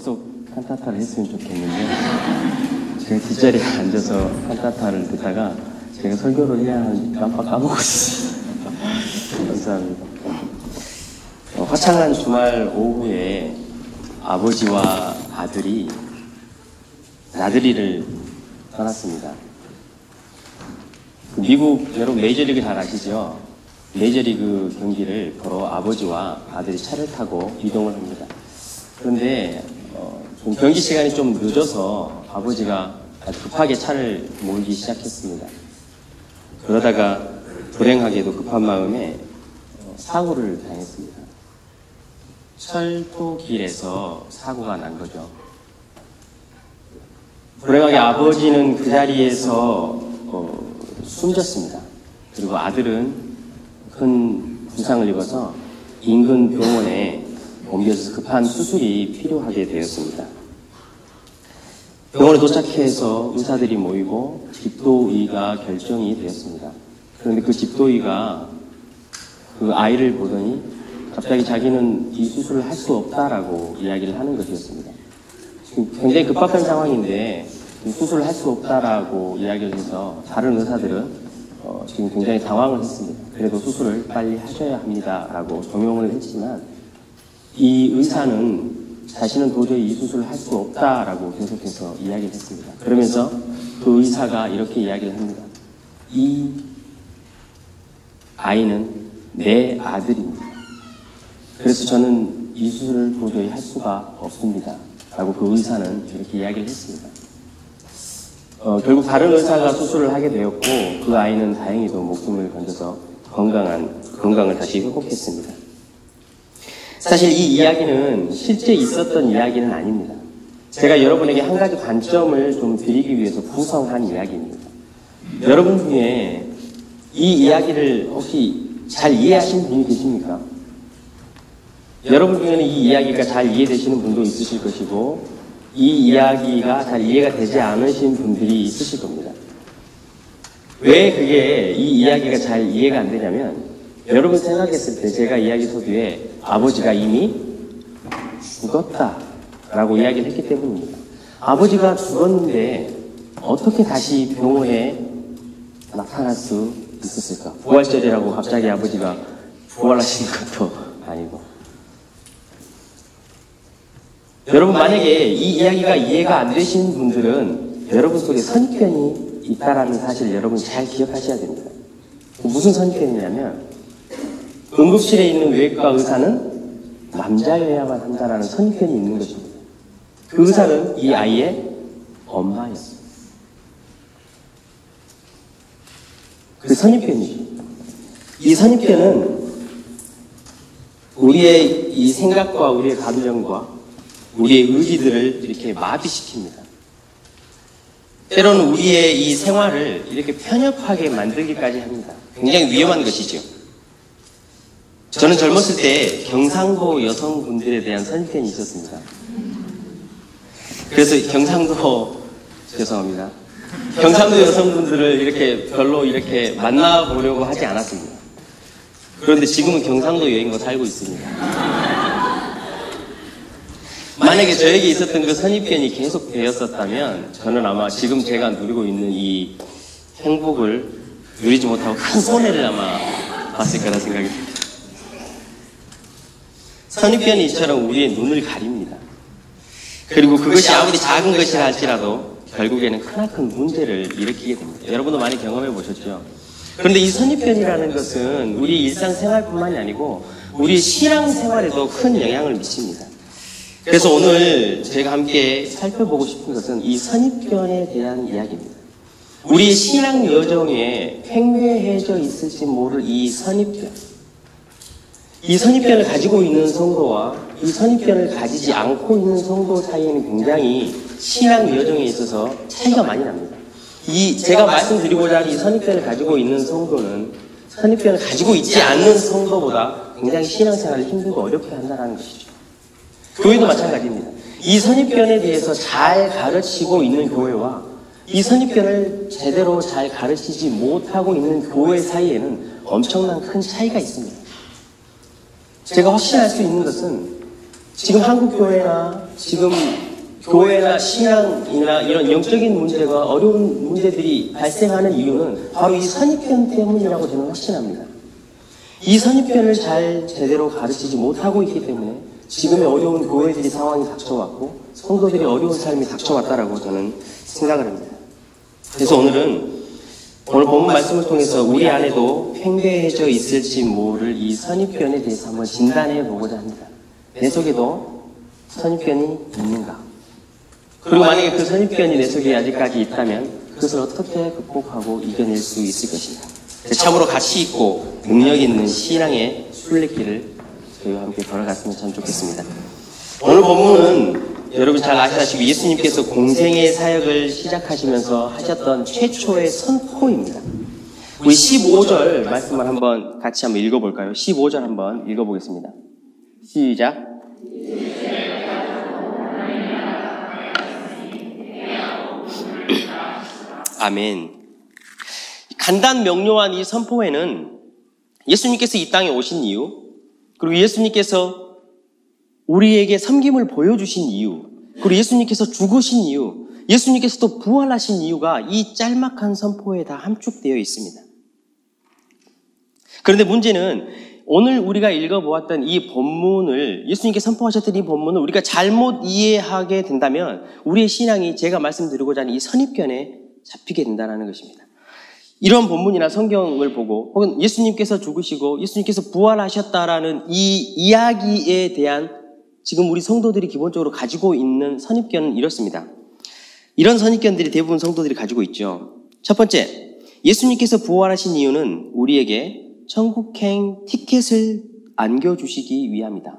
계속 칸타타를 했으면 좋겠는데 제가 뒷자리에 앉아서 칸타타를 듣다가 제가 설교를 해야 하는지 깜빡 까먹고 있습니다. 감사합니다. 화창한 주말 오후에 아버지와 아들이 나들이를 떠났습니다. 미국 여러분 메이저리그 잘 아시죠? 메이저리그 경기를 보러 아버지와 아들이 차를 타고 이동을 합니다. 그런데 좀 경기 시간이 좀 늦어서 아버지가 아주 급하게 차를 몰기 시작했습니다. 그러다가 불행하게도 급한 마음에 사고를 당했습니다. 철도길에서 사고가 난 거죠. 불행하게 아버지는 그 자리에서 숨졌습니다. 그리고 아들은 큰 부상을 입어서 인근 병원에 옮겨져서 급한 수술이 필요하게 되었습니다. 병원에 도착해서 의사들이 모이고 집도의가 결정이 되었습니다. 그런데 그 집도의가 그 아이를 보더니 갑자기 자기는 이 수술을 할 수 없다라고 이야기를 하는 것이었습니다. 지금 굉장히 급박한 상황인데 수술을 할 수 없다라고 이야기를 해서 다른 의사들은 지금 굉장히 당황을 했습니다. 그래도 수술을 빨리 하셔야 합니다라고 종용을 했지만 이 의사는 자신은 도저히 이 수술을 할 수 없다라고 계속해서 이야기를 했습니다. 그러면서 그 의사가 이렇게 이야기를 합니다. 이 아이는 내 아들입니다. 그래서 저는 이 수술을 도저히 할 수가 없습니다. 라고 그 의사는 이렇게 이야기를 했습니다. 결국 다른 의사가 수술을 하게 되었고 그 아이는 다행히도 목숨을 건져서 건강을 다시 회복했습니다. 사실 이 이야기는 실제 있었던 이야기는 아닙니다. 제가 여러분에게 한 가지 관점을 좀 드리기 위해서 구성한 이야기입니다. 여러분 중에 이 이야기를 혹시 잘 이해하신 분이 계십니까? 여러분 중에는 이 이야기가 잘 이해되시는 분도 있으실 것이고 이 이야기가 잘 이해가 되지 않으신 분들이 있으실 겁니다. 왜 그게 이 이야기가 잘 이해가 안 되냐면 여러분 생각했을 때 제가 이야기 서두에 아버지가 이미 죽었다라고 이야기를 했기 때문입니다. 아버지가 죽었는데 어떻게 다시 병원에 나타날 수 있었을까? 부활절이라고 갑자기 아버지가 부활하시는 것도 아니고. 여러분 만약에 이 이야기가 이해가 안 되신 분들은 여러분 속에 선입견이 있다라는 사실을 여러분이 잘 기억하셔야 됩니다. 무슨 선입견이냐면 응급실에 있는 외과 의사는 남자여야만 한다라는 선입견이 있는 것입니다. 그 의사는 이 아이의 엄마였습니다. 그 선입견이죠. 이 선입견은 우리의 이 생각과 우리의 감정과 우리의 의지들을 이렇게 마비시킵니다. 때로는 우리의 이 생활을 이렇게 편협하게 만들기까지 합니다. 굉장히 위험한 것이죠. 저는 젊었을 때 경상도 여성분들에 대한 선입견이 있었습니다. 그래서 죄송합니다. 경상도 여성분들을 이렇게 별로 이렇게 만나보려고 하지 않았습니다. 그런데 지금은 경상도 여행과 살고 있습니다. 만약에 저에게 있었던 그 선입견이 계속 되었었다면 저는 아마 지금 제가 누리고 있는 이 행복을 누리지 못하고 큰 손해를 아마 봤을 거라 생각이 듭니다. 선입견이 이처럼 우리의 눈을 가립니다. 그리고 그것이 아무리 작은 것이라 할지라도 결국에는 크나큰 문제를 일으키게 됩니다. 여러분도 많이 경험해 보셨죠? 그런데 이 선입견이라는 것은 우리 일상생활뿐만이 아니고 우리 신앙생활에도 큰 영향을 미칩니다. 그래서 오늘 제가 함께 살펴보고 싶은 것은 이 선입견에 대한 이야기입니다. 우리의 신앙 여정에 팽배해져 있을지 모를 이 선입견. 이 선입견을 가지고 있는 성도와 이 선입견을 가지지 않고 있는 성도 사이에는 굉장히 신앙 여정에 있어서 차이가 많이 납니다. 제가 말씀드리고자 하는 이 선입견을 가지고 있는 성도는 선입견을 가지고 있지 않는 성도보다 굉장히 신앙생활을 힘들고 어렵게 한다는 것이죠. 교회도 마찬가지입니다. 이 선입견에 대해서 잘 가르치고 있는 교회와 이 선입견을 제대로 잘 가르치지 못하고 있는 교회 사이에는 엄청난 큰 차이가 있습니다. 제가 확신할 수 있는 것은 지금 한국교회나 지금 교회나 신앙이나 이런 영적인 문제가 어려운 문제들이 발생하는 이유는 바로 이 선입견 때문이라고 저는 확신합니다. 이 선입견을 잘 제대로 가르치지 못하고 있기 때문에 지금의 어려운 교회들이 상황이 닥쳐왔고 성도들이 어려운 삶이 닥쳐왔다라고 저는 생각을 합니다. 그래서 오늘 본문 말씀을 통해서 우리 안에도 팽배해져 있을지 모를 이 선입견에 대해서 한번 진단해 보고자 합니다. 내 속에도 선입견이 있는가? 그리고 만약에 그 선입견이 내 속에 아직까지 있다면 그것을 어떻게 극복하고 이겨낼 수 있을 것인가? 참으로 가치 있고 능력 있는 신앙의 순례길을 저희와 함께 걸어갔으면 참 좋겠습니다. 오늘 본문은 여러분 잘 아시다시피 예수님께서 공생의 사역을 시작하시면서 하셨던 최초의 선포입니다. 우리 15절 말씀을 같이 한번 읽어볼까요? 15절 한번 읽어보겠습니다. 시작. 아멘. 간단 명료한 이 선포에는 예수님께서 이 땅에 오신 이유, 그리고 예수님께서 우리에게 섬김을 보여주신 이유, 그리고 예수님께서 죽으신 이유, 예수님께서 또 부활하신 이유가 이 짤막한 선포에 다 함축되어 있습니다. 그런데 문제는 오늘 우리가 읽어보았던 이 본문을, 예수님께서 선포하셨던 이 본문을 우리가 잘못 이해하게 된다면 우리의 신앙이 제가 말씀드리고자 하는 이 선입견에 잡히게 된다는 것입니다. 이런 본문이나 성경을 보고 혹은 예수님께서 죽으시고 예수님께서 부활하셨다라는 이 이야기에 대한 지금 우리 성도들이 기본적으로 가지고 있는 선입견은 이렇습니다. 이런 선입견들이 대부분 성도들이 가지고 있죠. 첫 번째, 예수님께서 부활하신 이유는 우리에게 천국행 티켓을 안겨주시기 위함이다.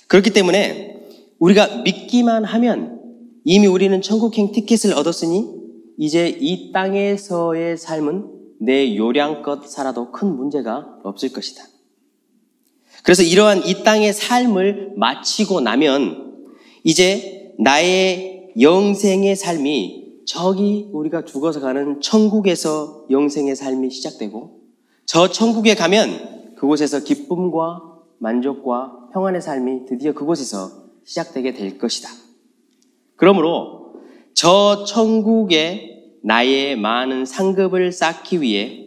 그렇기 때문에 우리가 믿기만 하면 이미 우리는 천국행 티켓을 얻었으니 이제 이 땅에서의 삶은 내 요량껏 살아도 큰 문제가 없을 것이다. 그래서 이러한 이 땅의 삶을 마치고 나면 이제 나의 영생의 삶이 저기 우리가 죽어서 가는 천국에서 영생의 삶이 시작되고 저 천국에 가면 그곳에서 기쁨과 만족과 평안의 삶이 드디어 그곳에서 시작되게 될 것이다. 그러므로 저 천국에 나의 많은 상급을 쌓기 위해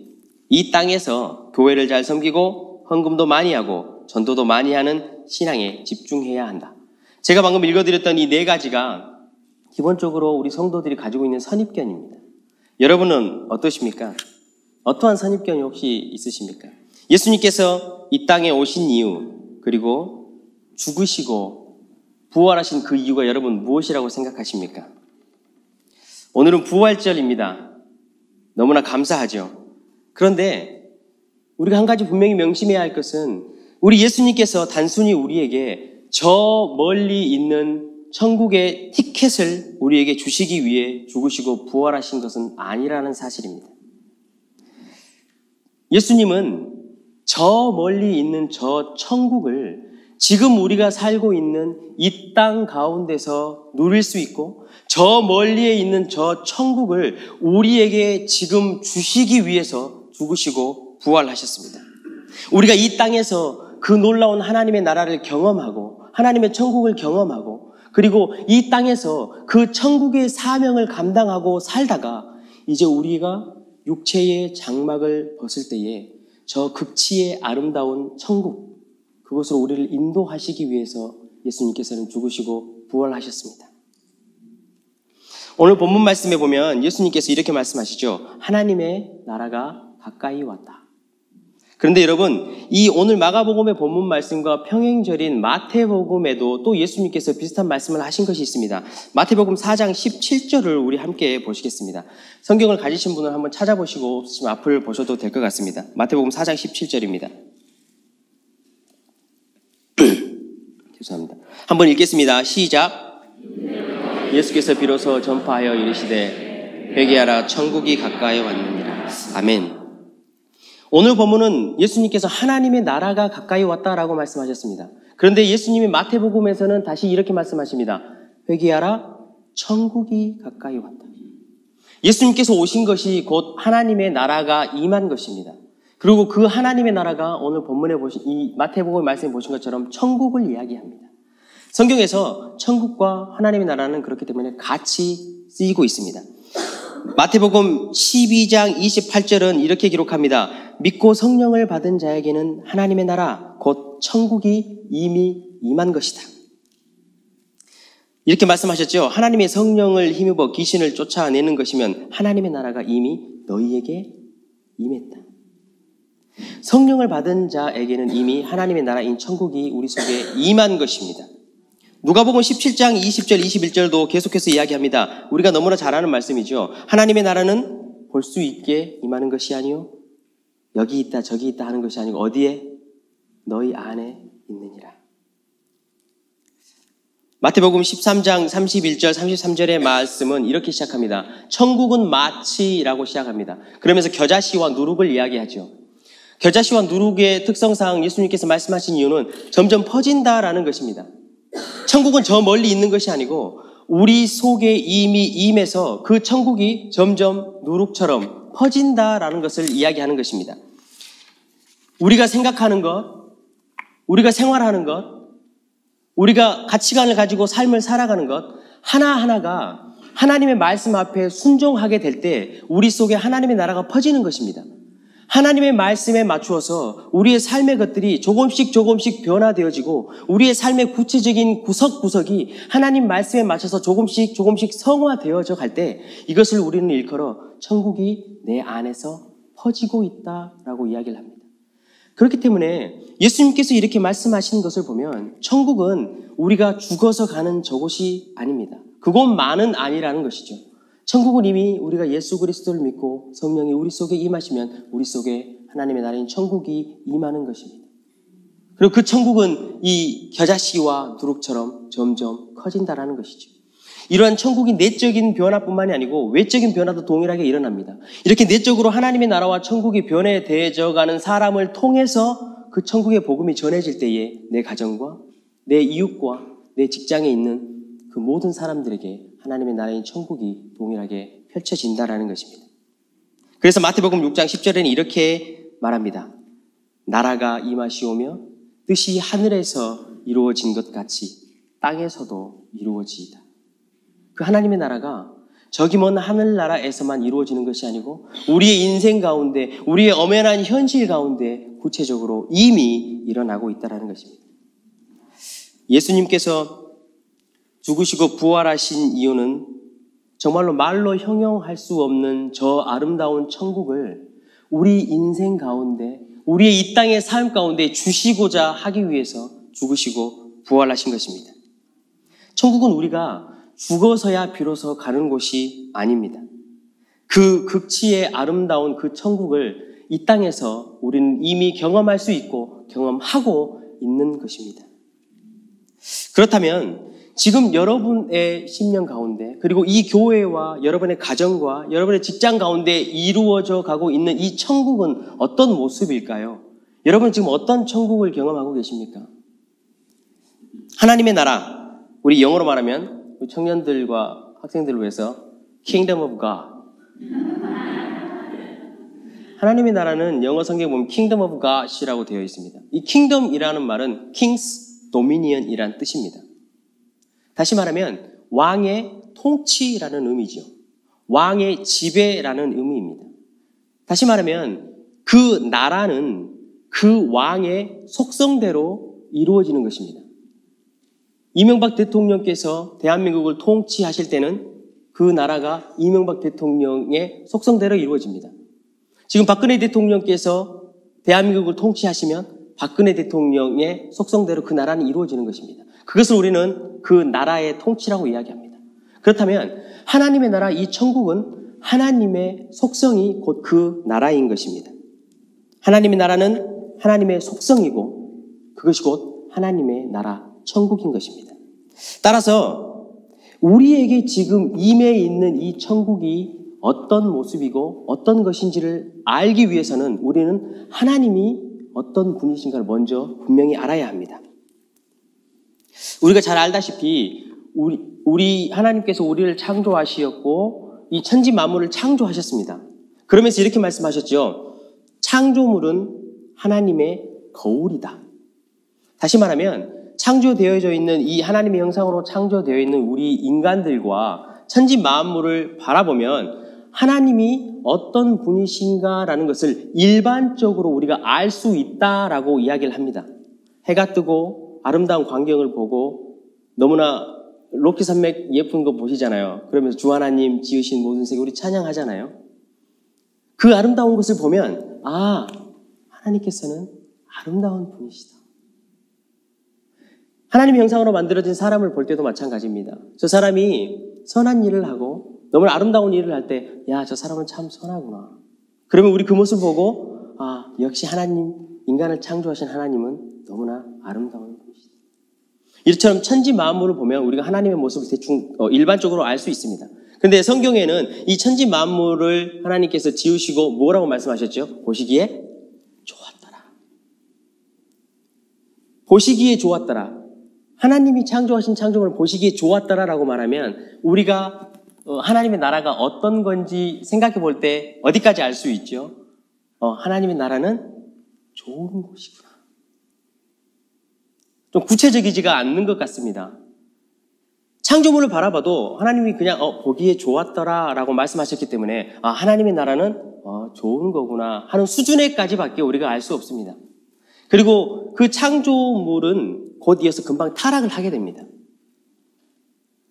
이 땅에서 교회를 잘 섬기고 헌금도 많이 하고 전도도 많이 하는 신앙에 집중해야 한다. 제가 방금 읽어드렸던 이 네 가지가 기본적으로 우리 성도들이 가지고 있는 선입견입니다. 여러분은 어떠십니까? 어떠한 선입견이 혹시 있으십니까? 예수님께서 이 땅에 오신 이유, 그리고 죽으시고 부활하신 그 이유가 여러분 무엇이라고 생각하십니까? 오늘은 부활절입니다. 너무나 감사하죠. 그런데 우리가 한 가지 분명히 명심해야 할 것은 우리 예수님께서 단순히 우리에게 저 멀리 있는 천국의 티켓을 우리에게 주시기 위해 죽으시고 부활하신 것은 아니라는 사실입니다. 예수님은 저 멀리 있는 저 천국을 지금 우리가 살고 있는 이 땅 가운데서 누릴 수 있고 저 멀리에 있는 저 천국을 우리에게 지금 주시기 위해서 죽으시고 부활하셨습니다. 우리가 이 땅에서 그 놀라운 하나님의 나라를 경험하고 하나님의 천국을 경험하고 그리고 이 땅에서 그 천국의 사명을 감당하고 살다가 이제 우리가 육체의 장막을 벗을 때에 저 극치의 아름다운 천국, 그곳으로 우리를 인도하시기 위해서 예수님께서는 죽으시고 부활하셨습니다. 오늘 본문 말씀에 보면 예수님께서 이렇게 말씀하시죠. 하나님의 나라가 가까이 왔다. 그런데 여러분, 이 오늘 마가복음의 본문 말씀과 평행절인 마태복음에도 또 예수님께서 비슷한 말씀을 하신 것이 있습니다. 마태복음 4장 17절을 우리 함께 보시겠습니다. 성경을 가지신 분은 한번 찾아보시고 지금 앞을 보셔도 될 것 같습니다. 마태복음 4장 17절입니다. 죄송합니다. 한번 읽겠습니다. 시작. 예수께서 비로소 전파하여 이르시되 회개하라 천국이 가까이 왔느니라. 아멘. 오늘 본문은 예수님께서 하나님의 나라가 가까이 왔다라고 말씀하셨습니다. 그런데 예수님이 마태복음에서는 다시 이렇게 말씀하십니다. 회개하라 천국이 가까이 왔다. 예수님께서 오신 것이 곧 하나님의 나라가 임한 것입니다. 그리고 그 하나님의 나라가 오늘 본문에 보신 이 마태복음 말씀에 보신 것처럼 천국을 이야기합니다. 성경에서 천국과 하나님의 나라는 그렇기 때문에 같이 쓰이고 있습니다. 마태복음 12장 28절은 이렇게 기록합니다. 믿고 성령을 받은 자에게는 하나님의 나라, 곧 천국이 이미 임한 것이다. 이렇게 말씀하셨죠. 하나님의 성령을 힘입어 귀신을 쫓아내는 것이면 하나님의 나라가 이미 너희에게 임했다. 성령을 받은 자에게는 이미 하나님의 나라인 천국이 우리 속에 임한 것입니다. 누가복음 17장 20절 21절도 계속해서 이야기합니다. 우리가 너무나 잘 아는 말씀이죠. 하나님의 나라는 볼 수 있게 임하는 것이 아니요 여기 있다 저기 있다 하는 것이 아니고 어디에? 너희 안에 있느니라. 마태복음 13장 31절 33절의 말씀은 이렇게 시작합니다. 천국은 마치라고 시작합니다. 그러면서 겨자씨와 누룩을 이야기하죠. 겨자씨와 누룩의 특성상 예수님께서 말씀하신 이유는 점점 퍼진다라는 것입니다. 천국은 저 멀리 있는 것이 아니고 우리 속에 이미 임해서 그 천국이 점점 누룩처럼 퍼진다라는 것을 이야기하는 것입니다. 우리가 생각하는 것, 우리가 생활하는 것, 우리가 가치관을 가지고 삶을 살아가는 것 하나하나가 하나님의 말씀 앞에 순종하게 될 때 우리 속에 하나님의 나라가 퍼지는 것입니다. 하나님의 말씀에 맞추어서 우리의 삶의 것들이 조금씩 변화되어지고 우리의 삶의 구체적인 구석구석이 하나님 말씀에 맞춰서 조금씩 성화되어져 갈 때 이것을 우리는 일컬어 천국이 내 안에서 퍼지고 있다라고 이야기를 합니다. 그렇기 때문에 예수님께서 이렇게 말씀하시는 것을 보면 천국은 우리가 죽어서 가는 저곳이 아닙니다. 그곳만은 아니라는 것이죠. 천국은 이미 우리가 예수 그리스도를 믿고 성령이 우리 속에 임하시면 우리 속에 하나님의 나라인 천국이 임하는 것입니다. 그리고 그 천국은 이 겨자씨와 누룩처럼 점점 커진다라는 것이죠. 이러한 천국이 내적인 변화뿐만이 아니고 외적인 변화도 동일하게 일어납니다. 이렇게 내적으로 하나님의 나라와 천국이 변해되어가는 사람을 통해서 그 천국의 복음이 전해질 때에 내 가정과 내 이웃과 내 직장에 있는 그 모든 사람들에게 하나님의 나라인 천국이 동일하게 펼쳐진다라는 것입니다. 그래서 마태복음 6장 10절에는 이렇게 말합니다. 나라가 임하시오며 뜻이 하늘에서 이루어진 것 같이 땅에서도 이루어지이다. 그 하나님의 나라가 저기 먼 하늘나라에서만 이루어지는 것이 아니고 우리의 인생 가운데 우리의 엄연한 현실 가운데 구체적으로 이미 일어나고 있다는 것입니다. 예수님께서 죽으시고 부활하신 이유는 정말로 말로 형용할 수 없는 저 아름다운 천국을 우리 인생 가운데 우리의 이 땅의 삶 가운데 주시고자 하기 위해서 죽으시고 부활하신 것입니다. 천국은 우리가 죽어서야 비로소 가는 곳이 아닙니다. 그 극치의 아름다운 그 천국을 이 땅에서 우리는 이미 경험할 수 있고 경험하고 있는 것입니다. 그렇다면 지금 여러분의 심령 가운데 그리고 이 교회와 여러분의 가정과 여러분의 직장 가운데 이루어져 가고 있는 이 천국은 어떤 모습일까요? 여러분 지금 어떤 천국을 경험하고 계십니까? 하나님의 나라, 우리 영어로 말하면 우리 청년들과 학생들을 위해서 Kingdom of God. 하나님의 나라는 영어 성경에 보면 Kingdom of God이라고 되어 있습니다. 이 Kingdom이라는 말은 King's Dominion이라는 뜻입니다. 다시 말하면 왕의 통치라는 의미죠. 왕의 지배라는 의미입니다. 다시 말하면 그 나라는 그 왕의 속성대로 이루어지는 것입니다. 이명박 대통령께서 대한민국을 통치하실 때는 그 나라가 이명박 대통령의 속성대로 이루어집니다. 지금 박근혜 대통령께서 대한민국을 통치하시면 박근혜 대통령의 속성대로 그 나라는 이루어지는 것입니다. 그것을 우리는 그 나라의 통치라고 이야기합니다. 그렇다면 하나님의 나라 이 천국은 하나님의 속성이 곧 그 나라인 것입니다. 하나님의 나라는 하나님의 속성이고 그것이 곧 하나님의 나라 천국인 것입니다. 따라서 우리에게 지금 임해 있는 이 천국이 어떤 모습이고 어떤 것인지를 알기 위해서는 우리는 하나님이 어떤 분이신가를 먼저 분명히 알아야 합니다. 우리가 잘 알다시피 우리 하나님께서 우리를 창조하시었고 이 천지 만물을 창조하셨습니다. 그러면서 이렇게 말씀하셨죠. 창조물은 하나님의 거울이다. 다시 말하면 창조되어져 있는 이 하나님의 형상으로 창조되어 있는 우리 인간들과 천지 만물을 바라보면 하나님이 어떤 분이신가라는 것을 일반적으로 우리가 알 수 있다라고 이야기를 합니다. 해가 뜨고 아름다운 광경을 보고 너무나 로키 산맥 예쁜 거 보시잖아요. 그러면서 주 하나님 지으신 모든 세계 우리 찬양하잖아요. 그 아름다운 것을 보면 하나님께서는 아름다운 분이시다. 하나님의 형상으로 만들어진 사람을 볼 때도 마찬가지입니다. 저 사람이 선한 일을 하고 너무나 아름다운 일을 할 때 저 사람은 참 선하구나. 그러면 우리 그 모습을 보고 역시 하나님, 인간을 창조하신 하나님은 너무나 아름다운 분이시다. 이처럼 천지 만물을 보면 우리가 하나님의 모습을 대충 일반적으로 알 수 있습니다. 그런데 성경에는 이 천지 만물을 하나님께서 지으시고 뭐라고 말씀하셨죠? 보시기에 좋았더라. 보시기에 좋았더라. 하나님이 창조하신 창조물을 보시기에 좋았더라라고 말하면 우리가 하나님의 나라가 어떤 건지 생각해 볼 때 어디까지 알 수 있죠? 하나님의 나라는 좋은 곳이구나. 좀 구체적이지가 않는 것 같습니다. 창조물을 바라봐도 하나님이 그냥 보기에 좋았더라라고 말씀하셨기 때문에 하나님의 나라는 좋은 거구나 하는 수준에까지밖에 우리가 알 수 없습니다. 그리고 그 창조물은 곧 이어서 금방 타락을 하게 됩니다.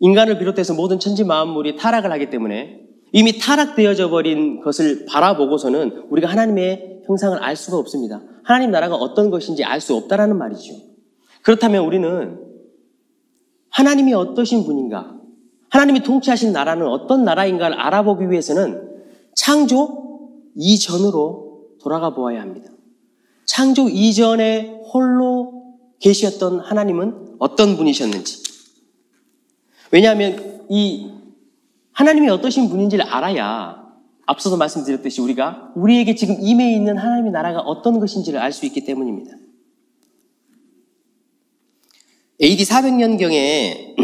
인간을 비롯해서 모든 천지 만물이 타락을 하기 때문에 이미 타락되어져 버린 것을 바라보고서는 우리가 하나님의 형상을 알 수가 없습니다. 하나님 나라가 어떤 것인지 알 수 없다라는 말이죠. 그렇다면 우리는 하나님이 어떠신 분인가, 하나님이 통치하신 나라는 어떤 나라인가를 알아보기 위해서는 창조 이전으로 돌아가 보아야 합니다. 창조 이전에 홀로 계셨던 하나님은 어떤 분이셨는지. 왜냐하면 이 하나님이 어떠신 분인지를 알아야 앞서도 말씀드렸듯이 우리가 우리에게 지금 임해 있는 하나님의 나라가 어떤 것인지를 알 수 있기 때문입니다. AD 400년경에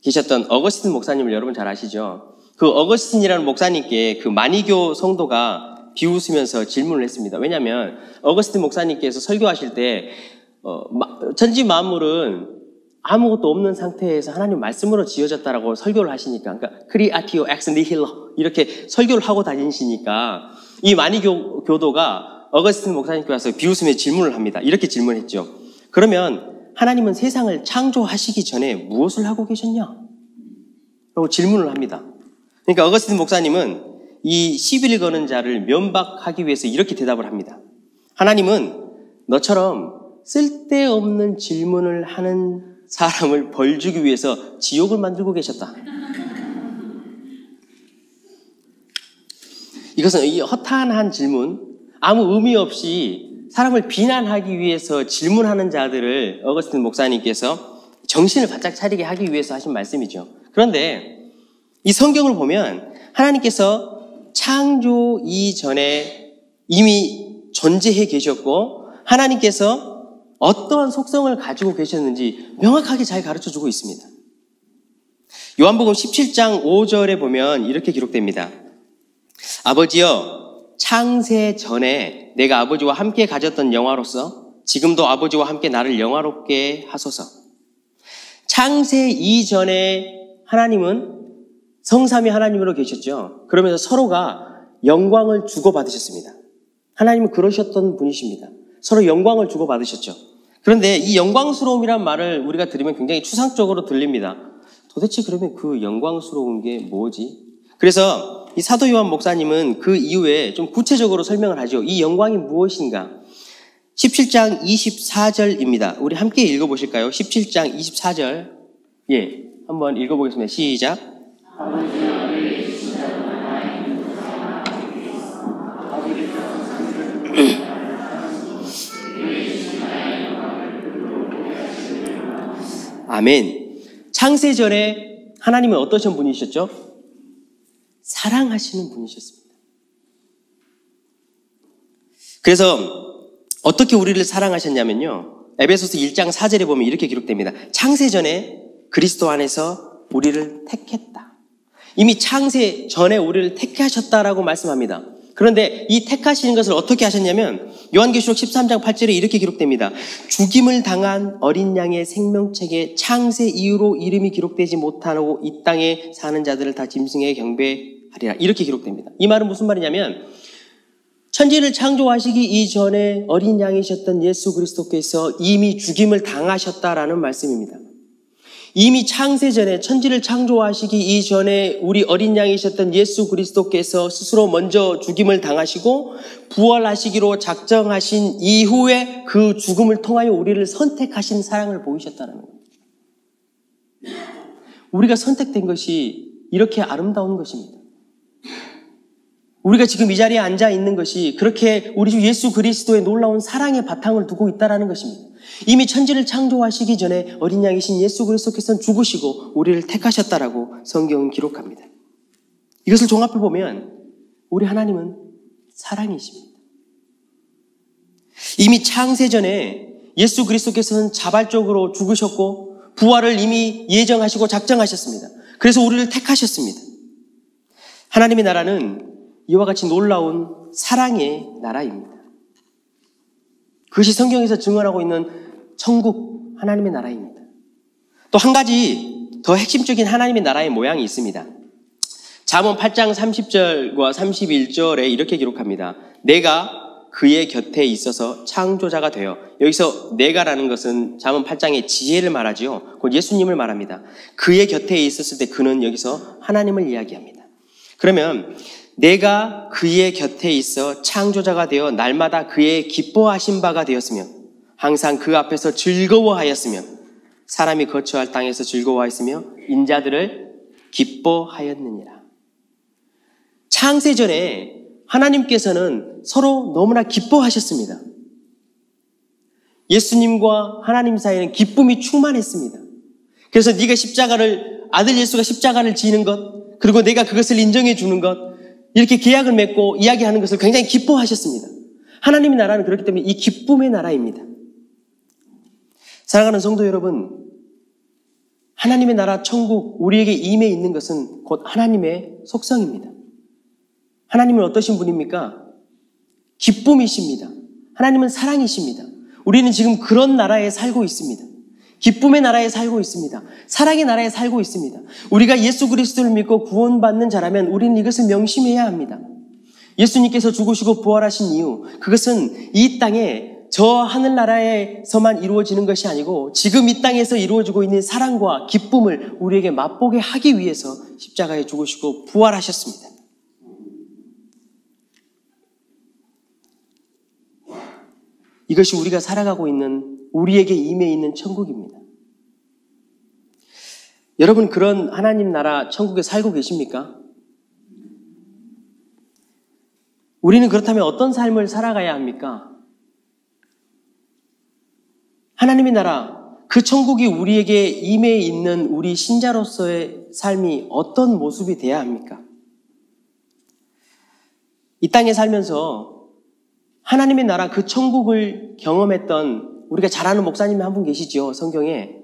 계셨던 어거스틴 목사님을 여러분 잘 아시죠? 그 어거스틴이라는 목사님께 그 마니교 성도가 비웃으면서 질문을 했습니다. 왜냐하면 어거스틴 목사님께서 설교하실 때 천지 만물은 아무것도 없는 상태에서 하나님 말씀으로 지어졌다라고 설교를 하시니까, 그러니까 크리아티오 엑스 니힐러 이렇게 설교를 하고 다니시니까 이 마니교 교도가 어거스틴 목사님께 와서 비웃으며 질문을 합니다. 이렇게 질문했죠. 그러면 하나님은 세상을 창조하시기 전에 무엇을 하고 계셨냐? 라고 질문을 합니다. 그러니까 어거스틴 목사님은 이 시비를 거는 자를 면박하기 위해서 이렇게 대답을 합니다. 하나님은 너처럼 쓸데없는 질문을 하는 사람을 벌 주기 위해서 지옥을 만들고 계셨다. 이것은 이 허탄한 질문, 아무 의미 없이 사람을 비난하기 위해서 질문하는 자들을 어거스틴 목사님께서 정신을 바짝 차리게 하기 위해서 하신 말씀이죠. 그런데 이 성경을 보면 하나님께서 창조 이전에 이미 존재해 계셨고 하나님께서 어떠한 속성을 가지고 계셨는지 명확하게 잘 가르쳐주고 있습니다. 요한복음 17장 5절에 보면 이렇게 기록됩니다. 아버지여, 창세 전에 내가 아버지와 함께 가졌던 영화로서 지금도 아버지와 함께 나를 영화롭게 하소서. 창세 이전에 하나님은 성삼위 하나님으로 계셨죠. 그러면서 서로가 영광을 주고받으셨습니다. 하나님은 그러셨던 분이십니다. 서로 영광을 주고받으셨죠. 그런데 이 영광스러움이란 말을 우리가 들으면 굉장히 추상적으로 들립니다. 도대체 그러면 그 영광스러운 게 뭐지? 그래서 이 사도 요한 목사님은 그 이후에 좀 구체적으로 설명을 하죠. 이 영광이 무엇인가? 17장 24절입니다. 우리 함께 읽어보실까요? 17장 24절. 한번 읽어보겠습니다. 시작. 아멘. 창세전에 하나님은 어떠신 분이셨죠? 사랑하시는 분이셨습니다. 그래서 어떻게 우리를 사랑하셨냐면요. 에베소서 1장 4절에 보면 이렇게 기록됩니다. 창세전에 그리스도 안에서 우리를 택했다. 이미 창세 전에 우리를 택하셨다라고 말씀합니다. 그런데 이 택하시는 것을 어떻게 하셨냐면 요한계시록 13장 8절에 이렇게 기록됩니다. 죽임을 당한 어린 양의 생명책에 창세 이후로 이름이 기록되지 못하고 이 땅에 사는 자들을 다 짐승에 경배하리라. 이렇게 기록됩니다. 이 말은 무슨 말이냐면 천지를 창조하시기 이전에 어린 양이셨던 예수 그리스도께서 이미 죽임을 당하셨다라는 말씀입니다. 이미 창세전에 천지를 창조하시기 이전에 우리 어린 양이셨던 예수 그리스도께서 스스로 먼저 죽임을 당하시고 부활하시기로 작정하신 이후에 그 죽음을 통하여 우리를 선택하신 사랑을 보이셨다는 겁니다. 우리가 선택된 것이 이렇게 아름다운 것입니다. 우리가 지금 이 자리에 앉아 있는 것이 그렇게 우리 주 예수 그리스도의 놀라운 사랑의 바탕을 두고 있다는 것입니다. 이미 천지를 창조하시기 전에 어린 양이신 예수 그리스도께서는 죽으시고 우리를 택하셨다라고 성경은 기록합니다. 이것을 종합해 보면 우리 하나님은 사랑이십니다. 이미 창세 전에 예수 그리스도께서는 자발적으로 죽으셨고 부활을 이미 예정하시고 작정하셨습니다. 그래서 우리를 택하셨습니다. 하나님의 나라는 이와 같이 놀라운 사랑의 나라입니다. 그것이 성경에서 증언하고 있는 천국 하나님의 나라입니다. 또 한 가지 더 핵심적인 하나님의 나라의 모양이 있습니다. 잠언 8장 30절과 31절에 이렇게 기록합니다. 내가 그의 곁에 있어서 창조자가 되어, 여기서 내가라는 것은 잠언 8장의 지혜를 말하지요. 곧 예수님을 말합니다. 그의 곁에 있었을 때 그는 여기서 하나님을 이야기합니다. 그러면 내가 그의 곁에 있어 창조자가 되어 날마다 그의 기뻐하신 바가 되었으며 항상 그 앞에서 즐거워하였으며 사람이 거처할 땅에서 즐거워하였으며 인자들을 기뻐하였느니라. 창세전에 하나님께서는 서로 너무나 기뻐하셨습니다. 예수님과 하나님 사이에는 기쁨이 충만했습니다. 그래서 네가 아들 예수가 십자가를 지는 것, 그리고 내가 그것을 인정해 주는 것, 이렇게 계약을 맺고 이야기하는 것을 굉장히 기뻐하셨습니다. 하나님의 나라는 그렇기 때문에 이 기쁨의 나라입니다. 사랑하는 성도 여러분, 하나님의 나라 천국 우리에게 임해 있는 것은 곧 하나님의 속성입니다. 하나님은 어떠신 분입니까? 기쁨이십니다. 하나님은 사랑이십니다. 우리는 지금 그런 나라에 살고 있습니다. 기쁨의 나라에 살고 있습니다. 사랑의 나라에 살고 있습니다. 우리가 예수 그리스도를 믿고 구원받는 자라면 우리는 이것을 명심해야 합니다. 예수님께서 죽으시고 부활하신 이유, 그것은 이 땅에 저 하늘나라에서만 이루어지는 것이 아니고 지금 이 땅에서 이루어지고 있는 사랑과 기쁨을 우리에게 맛보게 하기 위해서 십자가에 죽으시고 부활하셨습니다. 이것이 우리가 살아가고 있는, 우리에게 임해 있는 천국입니다. 여러분, 그런 하나님 나라 천국에 살고 계십니까? 우리는 그렇다면 어떤 삶을 살아가야 합니까? 하나님의 나라, 그 천국이 우리에게 임해 있는 우리 신자로서의 삶이 어떤 모습이 돼야 합니까? 이 땅에 살면서 하나님의 나라 그 천국을 경험했던 우리가 잘 아는 목사님이 한 분 계시죠. 성경에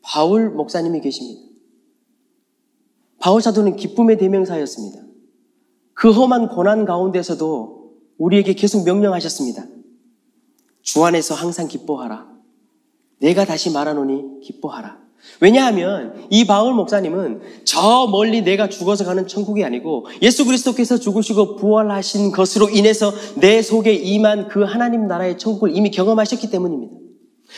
바울 목사님이 계십니다. 바울 사도는 기쁨의 대명사였습니다. 그 험한 고난 가운데서도 우리에게 계속 명령하셨습니다. 주 안에서 항상 기뻐하라. 내가 다시 말하노니 기뻐하라. 왜냐하면 이 바울 목사님은 저 멀리 내가 죽어서 가는 천국이 아니고 예수 그리스도께서 죽으시고 부활하신 것으로 인해서 내 속에 임한 그 하나님 나라의 천국을 이미 경험하셨기 때문입니다.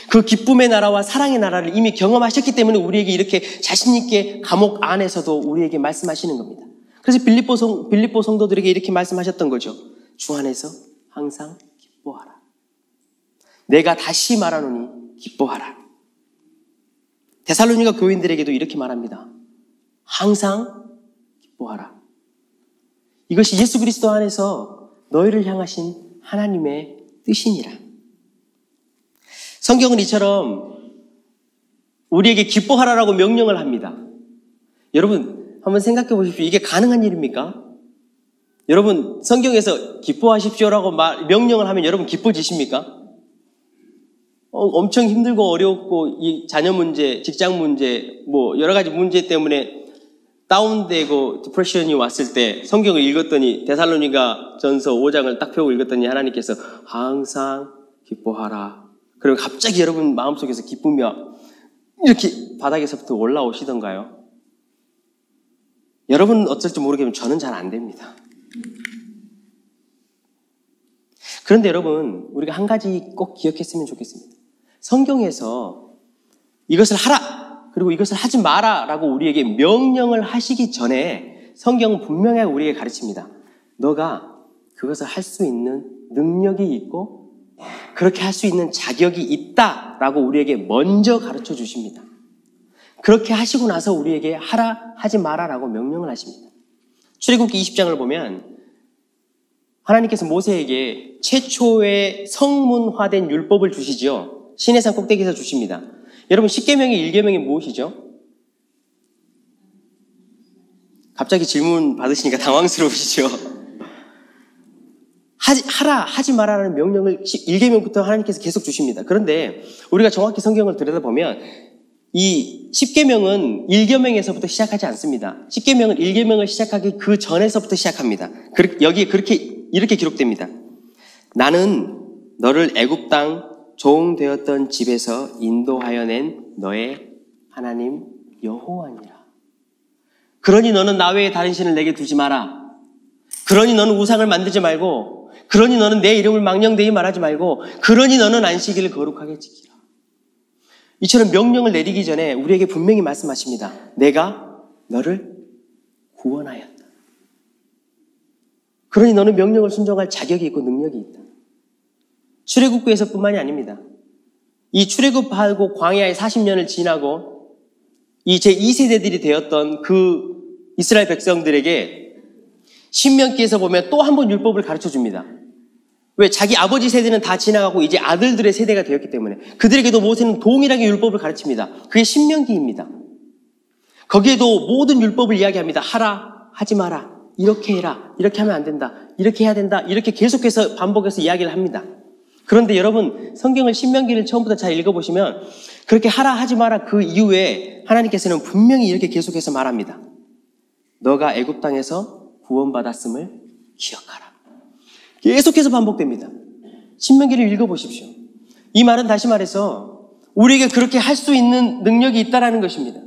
그 기쁨의 나라와 사랑의 나라를 이미 경험하셨기 때문에 우리에게 이렇게 자신 있게 감옥 안에서도 우리에게 말씀하시는 겁니다. 그래서 빌립보 성도들에게 이렇게 말씀하셨던 거죠. 주 안에서 항상 기뻐하라. 내가 다시 말하노니 기뻐하라. 데살로니가 교인들에게도 이렇게 말합니다. 항상 기뻐하라. 이것이 예수 그리스도 안에서 너희를 향하신 하나님의 뜻이니라. 성경은 이처럼 우리에게 기뻐하라라고 명령을 합니다. 여러분 한번 생각해 보십시오. 이게 가능한 일입니까? 여러분 성경에서 기뻐하십시오라고 명령을 하면 여러분 기뻐지십니까? 엄청 힘들고 어렵고 이 자녀 문제, 직장 문제, 뭐 여러 가지 문제 때문에 다운되고 디프레션이 왔을 때 성경을 읽었더니 데살로니가 전서 5장을 딱 펴고 읽었더니 하나님께서 항상 기뻐하라. 그리고 갑자기 여러분 마음속에서 기쁨이 이렇게 바닥에서부터 올라오시던가요? 여러분은 어쩔지 모르겠지만 저는 잘 안 됩니다. 그런데 여러분, 우리가 한 가지 꼭 기억했으면 좋겠습니다. 성경에서 이것을 하라, 그리고 이것을 하지 마라 라고 우리에게 명령을 하시기 전에 성경은 분명하게 우리에게 가르칩니다. 너가 그것을 할 수 있는 능력이 있고 그렇게 할 수 있는 자격이 있다라고 우리에게 먼저 가르쳐 주십니다. 그렇게 하시고 나서 우리에게 하라, 하지 마라라고 명령을 하십니다. 출애굽기 20장을 보면 하나님께서 모세에게 최초의 성문화된 율법을 주시죠. 시내산 꼭대기에서 주십니다. 여러분, 10계명의 1계명이 무엇이죠? 갑자기 질문 받으시니까 당황스러우시죠? 하라, 하지 마라라는 명령을 1계명부터 하나님께서 계속 주십니다. 그런데 우리가 정확히 성경을 들여다보면 이 10계명은 1계명에서부터 시작하지 않습니다. 10계명은 1계명을 시작하기 그 전에서부터 시작합니다. 여기에 이렇게 기록됩니다. 나는 너를 애굽 땅 종 되었던 집에서 인도하여 낸 너의 하나님 여호와니라. 그러니 너는 나 외에 다른 신을 내게 두지 마라. 그러니 너는 우상을 만들지 말고, 그러니 너는 내 이름을 망령되이 말하지 말고, 그러니 너는 안식일을 거룩하게 지키라. 이처럼 명령을 내리기 전에 우리에게 분명히 말씀하십니다. 내가 너를 구원하였다. 그러니 너는 명령을 순종할 자격이 있고 능력이 있다. 출애굽기에서뿐만이 아닙니다. 이 출애굽하고 광야의 40년을 지나고 이 제2세대들이 되었던 그 이스라엘 백성들에게 신명기에서 보면 또 한 번 율법을 가르쳐 줍니다. 왜? 자기 아버지 세대는 다 지나가고 이제 아들들의 세대가 되었기 때문에 그들에게도 모세는 동일하게 율법을 가르칩니다. 그게 신명기입니다. 거기에도 모든 율법을 이야기합니다. 하라, 하지 마라, 이렇게 해라, 이렇게 하면 안 된다, 이렇게 해야 된다, 이렇게 계속해서 반복해서 이야기를 합니다. 그런데 여러분, 성경을 신명기를 처음부터 잘 읽어보시면 그렇게 하라, 하지 마라 그 이후에 하나님께서는 분명히 이렇게 계속해서 말합니다. 너가 애굽 땅에서 구원받았음을 기억하라. 계속해서 반복됩니다. 신명기를 읽어보십시오. 이 말은 다시 말해서 우리에게 그렇게 할 수 있는 능력이 있다라는 것입니다.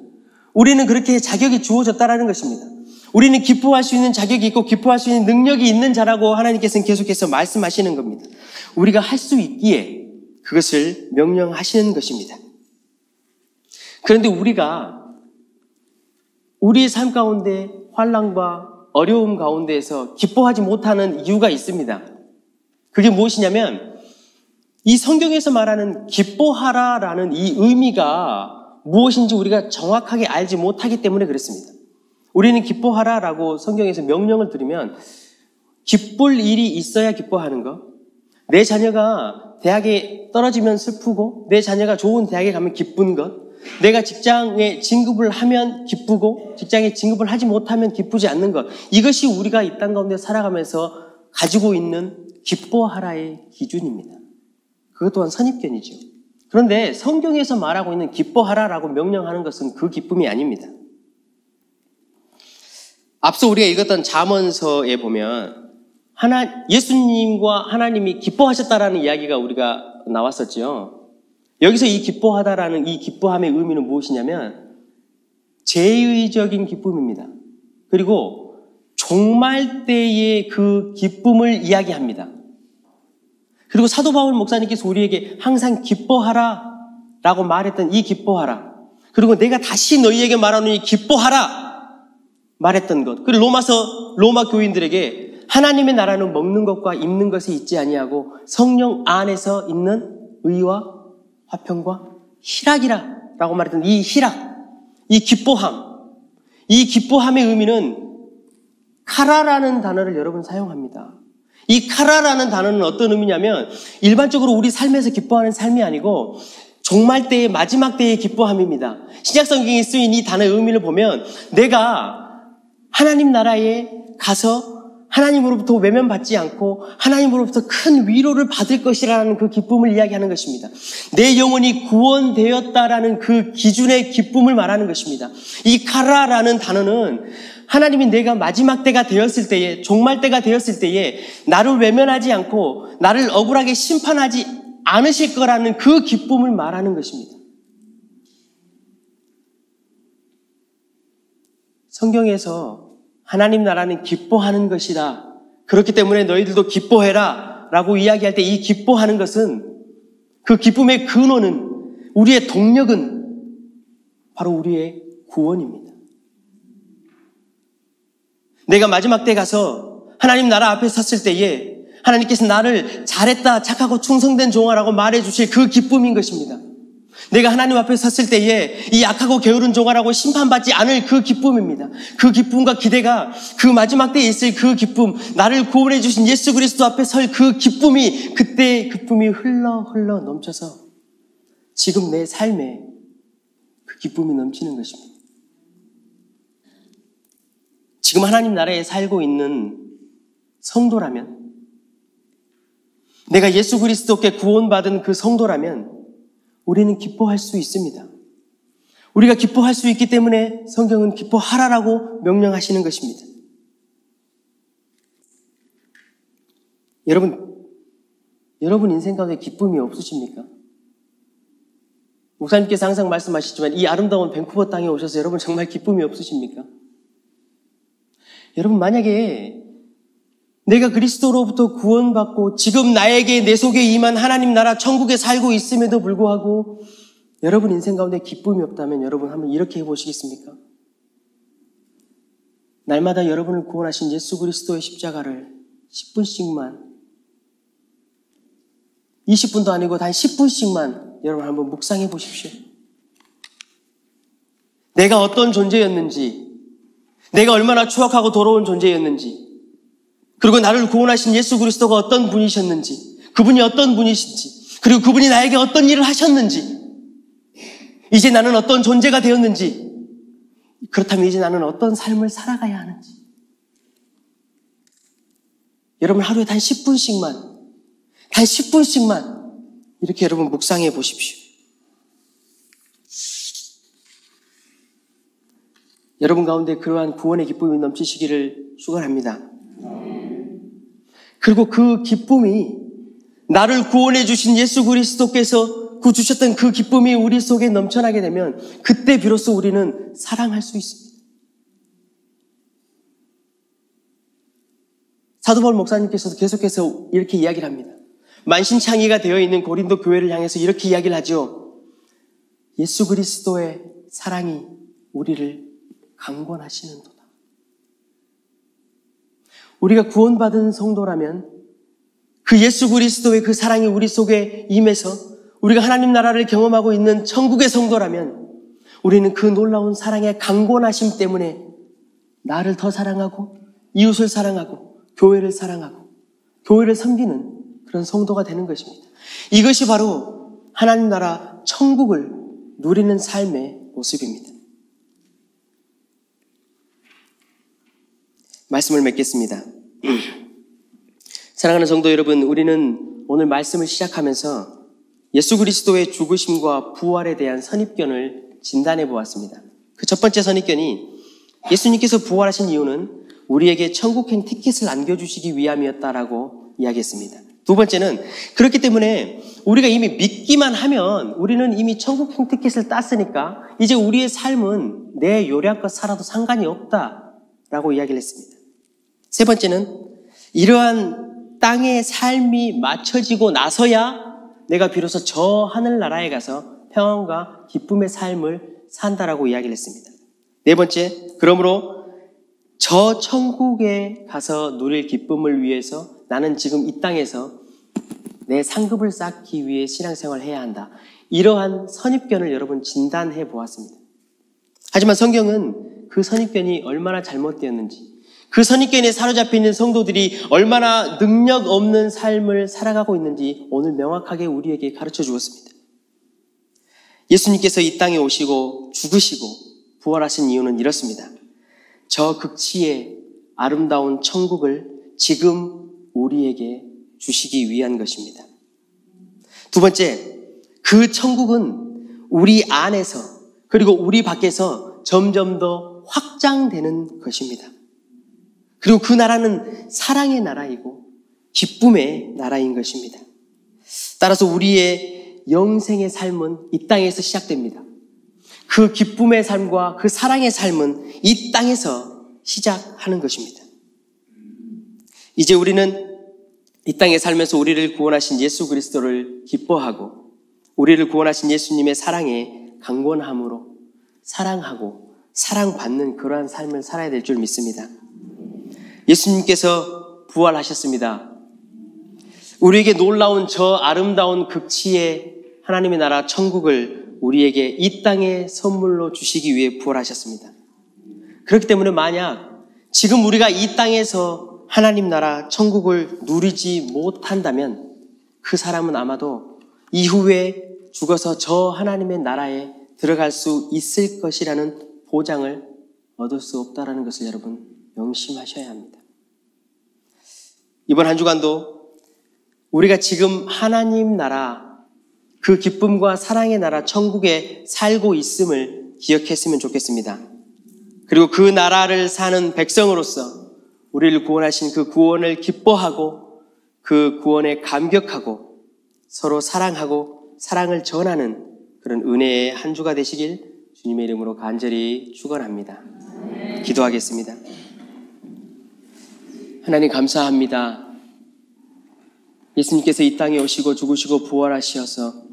우리는 그렇게 자격이 주어졌다라는 것입니다. 우리는 기뻐할 수 있는 자격이 있고 기뻐할 수 있는 능력이 있는 자라고 하나님께서는 계속해서 말씀하시는 겁니다. 우리가 할 수 있기에 그것을 명령하시는 것입니다. 그런데 우리가 우리의 삶 가운데 환난과 어려움 가운데에서 기뻐하지 못하는 이유가 있습니다. 그게 무엇이냐면 이 성경에서 말하는 기뻐하라라는 이 의미가 무엇인지 우리가 정확하게 알지 못하기 때문에 그렇습니다. 우리는 기뻐하라라고 성경에서 명령을 드리면 기쁠 일이 있어야 기뻐하는 것, 내 자녀가 대학에 떨어지면 슬프고 내 자녀가 좋은 대학에 가면 기쁜 것, 내가 직장에 진급을 하면 기쁘고 직장에 진급을 하지 못하면 기쁘지 않는 것, 이것이 우리가 이 땅 가운데 살아가면서 가지고 있는 기뻐하라의 기준입니다. 그것 또한 선입견이죠. 그런데 성경에서 말하고 있는 기뻐하라라고 명령하는 것은 그 기쁨이 아닙니다. 앞서 우리가 읽었던 잠언서에 보면 예수님과 하나님이 기뻐하셨다라는 이야기가 우리가 나왔었죠. 여기서 이 기뻐하다라는 이 기뻐함의 의미는 무엇이냐면 제의적인 기쁨입니다. 그리고 종말 때의 그 기쁨을 이야기합니다. 그리고 사도 바울 목사님께서 우리에게 항상 기뻐하라 라고 말했던 이 기뻐하라, 그리고 내가 다시 너희에게 말하노니 기뻐하라 말했던 것, 그리고 로마 교인들에게 하나님의 나라는 먹는 것과 입는 것에 있지 아니하고 성령 안에서 있는 의와 화평과 희락이라 라고 말했던 이 희락, 이 기뻐함, 이 기뻐함의 의미는 카라라는 단어를 여러분 사용합니다. 이 카라라는 단어는 어떤 의미냐면 일반적으로 우리 삶에서 기뻐하는 삶이 아니고 종말 때의 마지막 때의 기뻐함입니다. 신약 성경에 쓰인 이 단어의 의미를 보면 내가 하나님 나라에 가서 하나님으로부터 외면받지 않고 하나님으로부터 큰 위로를 받을 것이라는 그 기쁨을 이야기하는 것입니다. 내 영혼이 구원되었다라는 그 기준의 기쁨을 말하는 것입니다. 이 카라라는 단어는 하나님이 내가 마지막 때가 되었을 때에, 종말 때가 되었을 때에 나를 외면하지 않고 나를 억울하게 심판하지 않으실 거라는 그 기쁨을 말하는 것입니다. 성경에서 하나님 나라는 기뻐하는 것이다. 그렇기 때문에 너희들도 기뻐해라 라고 이야기할 때 이 기뻐하는 것은, 그 기쁨의 근원은, 우리의 동력은 바로 우리의 구원입니다. 내가 마지막 때 가서 하나님 나라 앞에 섰을 때에 하나님께서 나를 잘했다, 착하고 충성된 종아라고 말해주실 그 기쁨인 것입니다. 내가 하나님 앞에 섰을 때에 이 약하고 게으른 종아라고 심판받지 않을 그 기쁨입니다. 그 기쁨과 기대가, 그 마지막 때에 있을 그 기쁨, 나를 구원해 주신 예수 그리스도 앞에 설 그 기쁨이, 그때의 기쁨이 흘러 넘쳐서 지금 내 삶에 그 기쁨이 넘치는 것입니다. 지금 하나님 나라에 살고 있는 성도라면, 내가 예수 그리스도께 구원받은 그 성도라면 우리는 기뻐할 수 있습니다. 우리가 기뻐할 수 있기 때문에 성경은 기뻐하라라고 명령하시는 것입니다. 여러분 인생 가운데 기쁨이 없으십니까? 목사님께서 항상 말씀하시지만 이 아름다운 밴쿠버 땅에 오셔서 여러분 정말 기쁨이 없으십니까? 여러분, 만약에 내가 그리스도로부터 구원받고 지금 나에게 내 속에 임한 하나님 나라 천국에 살고 있음에도 불구하고 여러분 인생 가운데 기쁨이 없다면 여러분 한번 이렇게 해보시겠습니까? 날마다 여러분을 구원하신 예수 그리스도의 십자가를 10분씩만, 20분도 아니고 단 10분씩만 여러분 한번 묵상해 보십시오. 내가 어떤 존재였는지, 내가 얼마나 추악하고 더러운 존재였는지, 그리고 나를 구원하신 예수 그리스도가 어떤 분이셨는지, 그분이 어떤 분이신지, 그리고 그분이 나에게 어떤 일을 하셨는지, 이제 나는 어떤 존재가 되었는지, 그렇다면 이제 나는 어떤 삶을 살아가야 하는지, 여러분 하루에 단 10분씩만 이렇게 여러분 묵상해 보십시오. 여러분 가운데 그러한 구원의 기쁨이 넘치시기를 축원합니다. 그리고 그 기쁨이, 나를 구원해 주신 예수 그리스도께서 주셨던 그 기쁨이 우리 속에 넘쳐나게 되면 그때 비로소 우리는 사랑할 수 있습니다. 사도 바울 목사님께서도 계속해서 이렇게 이야기를 합니다. 만신창이가 되어 있는 고린도 교회를 향해서 이렇게 이야기를 하죠. 예수 그리스도의 사랑이 우리를 강권하시는도다. 우리가 구원받은 성도라면 그 예수 그리스도의 그 사랑이 우리 속에 임해서 우리가 하나님 나라를 경험하고 있는 천국의 성도라면 우리는 그 놀라운 사랑의 강권하심 때문에 나를 더 사랑하고 이웃을 사랑하고 교회를 사랑하고 교회를 섬기는 그런 성도가 되는 것입니다. 이것이 바로 하나님 나라 천국을 누리는 삶의 모습입니다. 말씀을 맺겠습니다. 사랑하는 성도 여러분, 우리는 오늘 말씀을 시작하면서 예수 그리스도의 죽으심과 부활에 대한 선입견을 진단해 보았습니다. 그 첫 번째 선입견이 예수님께서 부활하신 이유는 우리에게 천국행 티켓을 안겨주시기 위함이었다라고 이야기했습니다. 두 번째는 그렇기 때문에 우리가 이미 믿기만 하면 우리는 이미 천국행 티켓을 땄으니까 이제 우리의 삶은 내 요량껏 살아도 상관이 없다라고 이야기를 했습니다. 세 번째는 이러한 땅의 삶이 맞춰지고 나서야 내가 비로소 저 하늘나라에 가서 평안과 기쁨의 삶을 산다라고 이야기를 했습니다. 네 번째, 그러므로 저 천국에 가서 누릴 기쁨을 위해서 나는 지금 이 땅에서 내 상급을 쌓기 위해 신앙생활을 해야 한다. 이러한 선입견을 여러분 진단해 보았습니다. 하지만 성경은 그 선입견이 얼마나 잘못되었는지, 그 선입견에 사로잡혀 있는 성도들이 얼마나 능력 없는 삶을 살아가고 있는지 오늘 명확하게 우리에게 가르쳐 주었습니다. 예수님께서 이 땅에 오시고 죽으시고 부활하신 이유는 이렇습니다. 저 극치의 아름다운 천국을 지금 우리에게 주시기 위한 것입니다. 두 번째, 그 천국은 우리 안에서 그리고 우리 밖에서 점점 더 확장되는 것입니다. 그리고 그 나라는 사랑의 나라이고 기쁨의 나라인 것입니다. 따라서 우리의 영생의 삶은 이 땅에서 시작됩니다. 그 기쁨의 삶과 그 사랑의 삶은 이 땅에서 시작하는 것입니다. 이제 우리는 이 땅에 살면서 우리를 구원하신 예수 그리스도를 기뻐하고 우리를 구원하신 예수님의 사랑에 강권함으로 사랑하고 사랑받는 그러한 삶을 살아야 될 줄 믿습니다. 예수님께서 부활하셨습니다. 우리에게 놀라운 저 아름다운 극치의 하나님의 나라 천국을 우리에게 이 땅에 선물로 주시기 위해 부활하셨습니다. 그렇기 때문에 만약 지금 우리가 이 땅에서 하나님 나라 천국을 누리지 못한다면 그 사람은 아마도 이후에 죽어서 저 하나님의 나라에 들어갈 수 있을 것이라는 보장을 얻을 수 없다는 것을 여러분 명심하셔야 합니다. 이번 한 주간도 우리가 지금 하나님 나라 그 기쁨과 사랑의 나라 천국에 살고 있음을 기억했으면 좋겠습니다. 그리고 그 나라를 사는 백성으로서 우리를 구원하신 그 구원을 기뻐하고 그 구원에 감격하고 서로 사랑하고 사랑을 전하는 그런 은혜의 한 주가 되시길 주님의 이름으로 간절히 축원합니다. 기도하겠습니다. 하나님 감사합니다. 예수님께서 이 땅에 오시고 죽으시고 부활하셔서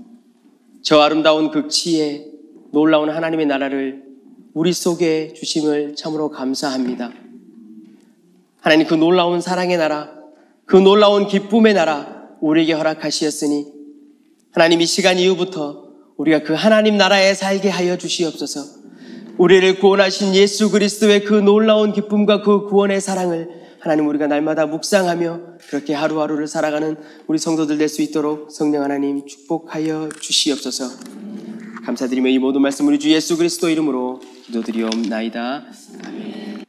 저 아름다운 극치에 놀라운 하나님의 나라를 우리 속에 주심을 참으로 감사합니다. 하나님 그 놀라운 사랑의 나라, 그 놀라운 기쁨의 나라 우리에게 허락하시었으니 하나님 이 시간 이후부터 우리가 그 하나님 나라에 살게 하여 주시옵소서. 우리를 구원하신 예수 그리스도의 그 놀라운 기쁨과 그 구원의 사랑을 하나님 우리가 날마다 묵상하며 그렇게 하루하루를 살아가는 우리 성도들 될 수 있도록 성령 하나님 축복하여 주시옵소서. 감사드리며 이 모든 말씀 우리 주 예수 그리스도 이름으로 기도드리옵나이다. 아멘.